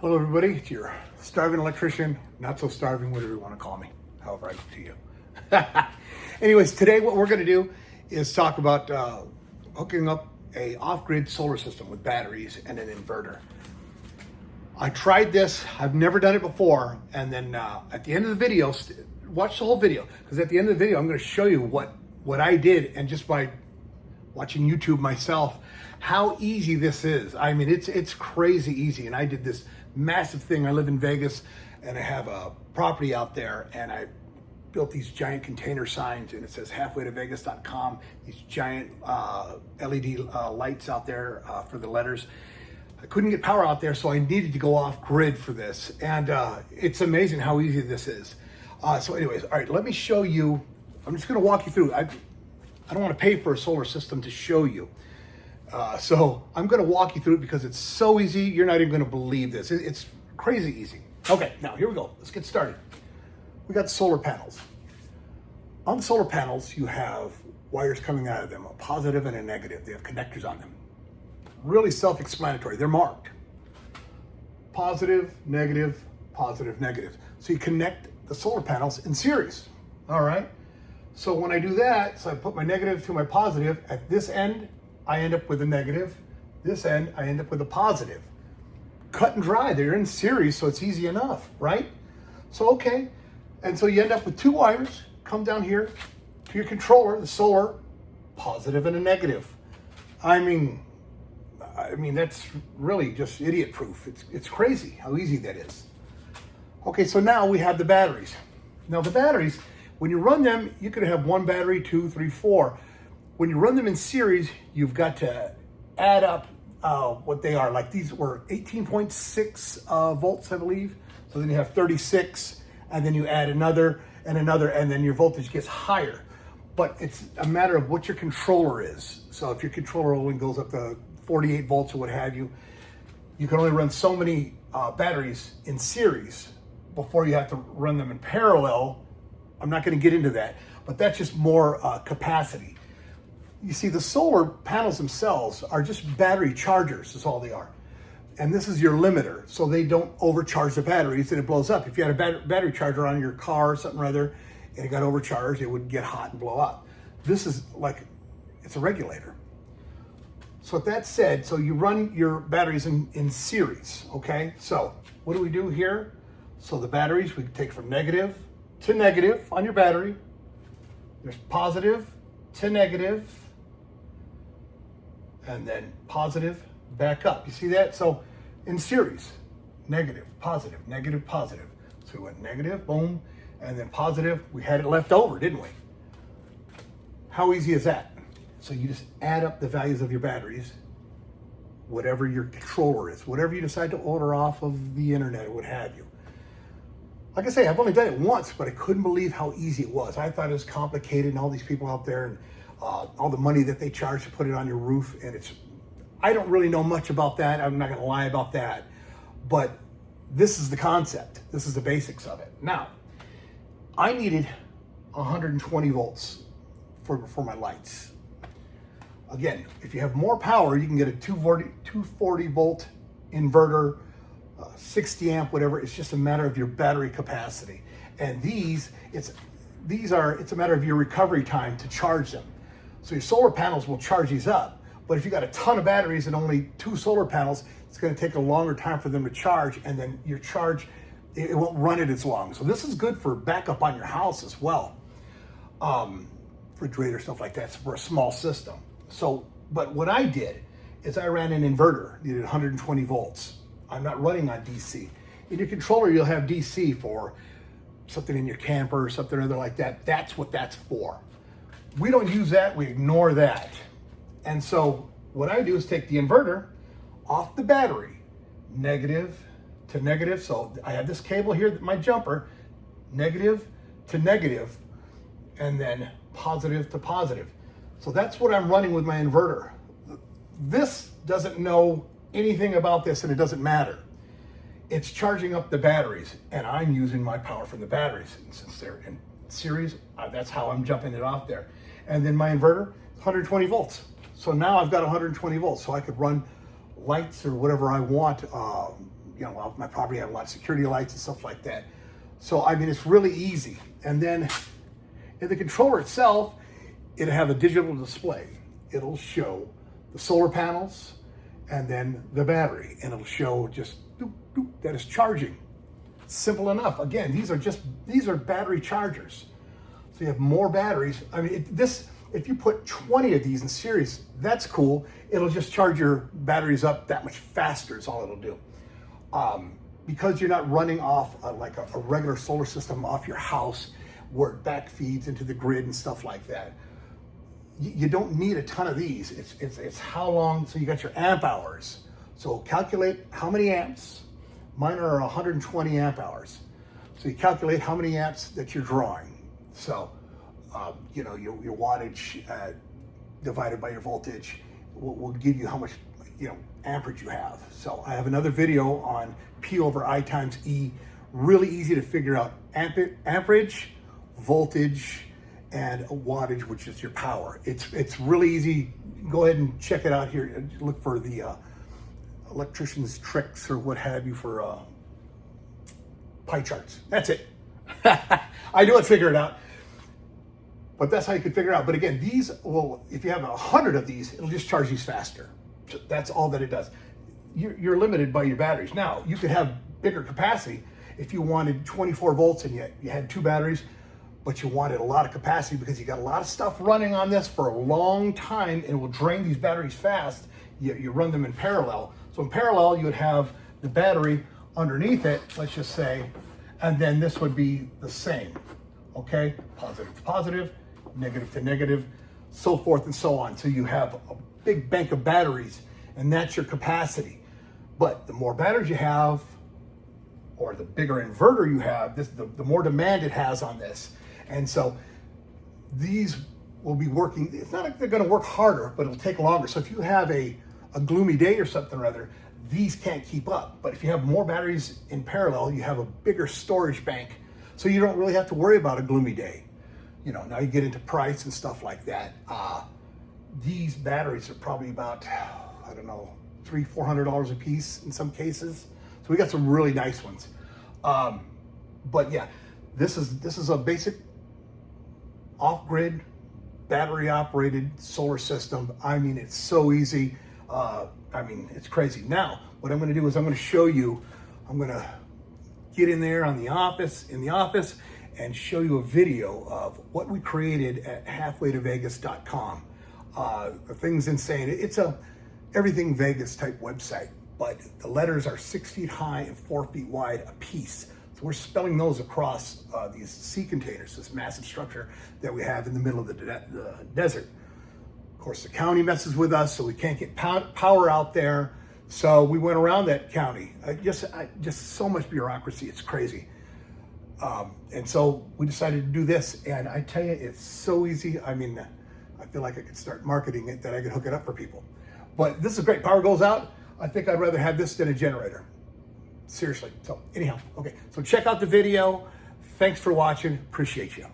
Hello everybody, it's your starving electrician, not so starving, whatever you want to call me, however I get to you. Anyways, today what we're going to do is talk about hooking up a off-grid solar system with batteries and an inverter. I tried this, I've never done it before, and then at the end of the video, watch the whole video, because at the end of the video I'm going to show you what I did, and just by watching YouTube myself, how easy this is. I mean, it's crazy easy, and I did this massive thing. I live in Vegas, and I have a property out there, and I built these giant container signs, and it says halfwaytovegas.com, these giant LED lights out there for the letters. I couldn't get power out there, so I needed to go off grid for this, and it's amazing how easy this is. So anyways, all right, let me show you. I'm just going to walk you through. I don't want to pay for a solar system to show you. So I'm going to walk you through it because it's so easy. You're not even going to believe this. It's crazy easy. Okay, now here we go. Let's get started. We got solar panels. On the solar panels, you have wires coming out of them, a positive and a negative. They have connectors on them. Really self-explanatory. They're marked. Positive, negative, positive, negative. So you connect the solar panels in series. All right. So when I do that, so I put my negative to my positive, at this end, I end up with a negative. This end, I end up with a positive. Cut and dry, they're in series, so it's easy enough, right? So, okay. And so you end up with two wires, come down here to your controller, the solar, positive and a negative. I mean, that's really just idiot proof. It's crazy how easy that is. Okay, so now we have the batteries. Now the batteries, when you run them, you could have one battery, 2, 3, 4. When you run them in series, you've got to add up what they are. Like these were 18.6 volts, I believe. So then you have 36, and then you add another, and then your voltage gets higher. But it's a matter of what your controller is. So if your controller only goes up to 48 volts or what have you, you can only run so many batteries in series before you have to run them in parallel. I'm not going to get into that, but that's just more capacity. You see, the solar panels themselves are just battery chargers, is all they are. And this is your limiter, so they don't overcharge the batteries and it blows up. If you had a battery charger on your car or something or other, and it got overcharged, it would get hot and blow up. This is like, it's a regulator. So with that said, so you run your batteries in series, okay? So what do we do here? So the batteries, we take from negative to negative on your battery. There's positive to negative, and then positive back up. You see that? So in series, negative, positive, negative, positive. So we went negative, boom, and then positive. We had it left over, didn't we? How easy is that? So you just add up the values of your batteries, whatever your controller is, whatever you decide to order off of the internet or what have you. Like I say, I've only done it once, but I couldn't believe how easy it was. I thought it was complicated, and all these people out there, and all the money that they charge to put it on your roof, and I don't really know much about that. I'm not going to lie about that, but this is the concept. This is the basics of it. Now, I needed 120 volts for my lights. Again, if you have more power, you can get a 240 volt inverter, 60 amp, whatever. It's just a matter of your battery capacity. And it's a matter of your recovery time to charge them. So your solar panels will charge these up. But if you got a ton of batteries and only 2 solar panels, it's going to take a longer time for them to charge, and then your charge, it won't run it as long. So this is good for backup on your house as well. Refrigerator, stuff like that, for a small system. So, but what I did is I ran an inverter, needed 120 volts. I'm not running on DC. In your controller, you'll have DC for something in your camper or something or other like that. That's what that's for. We don't use that, we ignore that. And so what I do is take the inverter off the battery, negative to negative. So I have this cable here, my jumper, negative to negative, and then positive to positive. So that's what I'm running with my inverter. This doesn't know anything about this, and it doesn't matter. It's charging up the batteries, and I'm using my power from the batteries. And since they're in series, that's how I'm jumping it off there. And then my inverter, 120 volts. So now I've got 120 volts, so I could run lights or whatever I want off my property, I have a lot of security lights and stuff like that. So, I mean, it's really easy. And then in the controller itself, it'll have a digital display. It'll show the solar panels and then the battery, and it'll show just doop, doop, that it's charging. Simple enough. Again, these are battery chargers. So you have more batteries. I mean, if you put 20 of these in series, that's cool. It'll just charge your batteries up that much faster is all it'll do. Because you're not running off like a regular solar system off your house where it back feeds into the grid and stuff like that. You don't need a ton of these. It's how long, so you got your amp hours. So calculate how many amps. Mine are 120 amp hours. So you calculate how many amps that you're drawing. So, your wattage divided by your voltage will give you how much, amperage you have. So I have another video on P over I times E. Really easy to figure out amperage, voltage, and wattage, which is your power. It's really easy. Go ahead and check it out here. Look for the electrician's tricks or what have you for pie charts. That's it. I do it, figure it out. But that's how you can figure it out. But again, these will, if you have 100 of these, it'll just charge these faster. So that's all that it does. You're limited by your batteries. Now, you could have bigger capacity. If you wanted 24 volts and you had 2 batteries, but you wanted a lot of capacity because you got a lot of stuff running on this for a long time and it will drain these batteries fast, you run them in parallel. So in parallel, you would have the battery underneath it, let's just say, and then this would be the same, okay? Positive to positive, negative to negative, so forth and so on. So you have a big bank of batteries, and that's your capacity. But the more batteries you have, or the bigger inverter you have, the more demand it has on this. And so these will be working, it's not like they're gonna work harder, but it'll take longer. So if you have a gloomy day or something or other, these can't keep up. But if you have more batteries in parallel, you have a bigger storage bank, so you don't really have to worry about a gloomy day. Now you get into price and stuff like that. These batteries are probably about, I don't know, $300-400 a piece in some cases. So we got some really nice ones. But yeah, this is a basic off-grid, battery-operated solar system. I mean, it's so easy. It's crazy. Now, what I'm going to do is I'm going to show you. I'm going to get in there in the office, and show you a video of what we created at halfwaytovegas.com. The thing's insane. It's a everything Vegas type website, but the letters are 6 feet high and 4 feet wide a piece. So we're spelling those across these sea containers, this massive structure that we have in the middle of the desert. Of course, the county messes with us, so we can't get power out there. So we went around that county. Just so much bureaucracy, it's crazy. And so we decided to do this, and I tell you, it's so easy. I mean, I feel like I could start marketing it, that I could hook it up for people. But this is great. Power goes out. I think I'd rather have this than a generator. Seriously. So anyhow, okay. So check out the video. Thanks for watching. Appreciate you.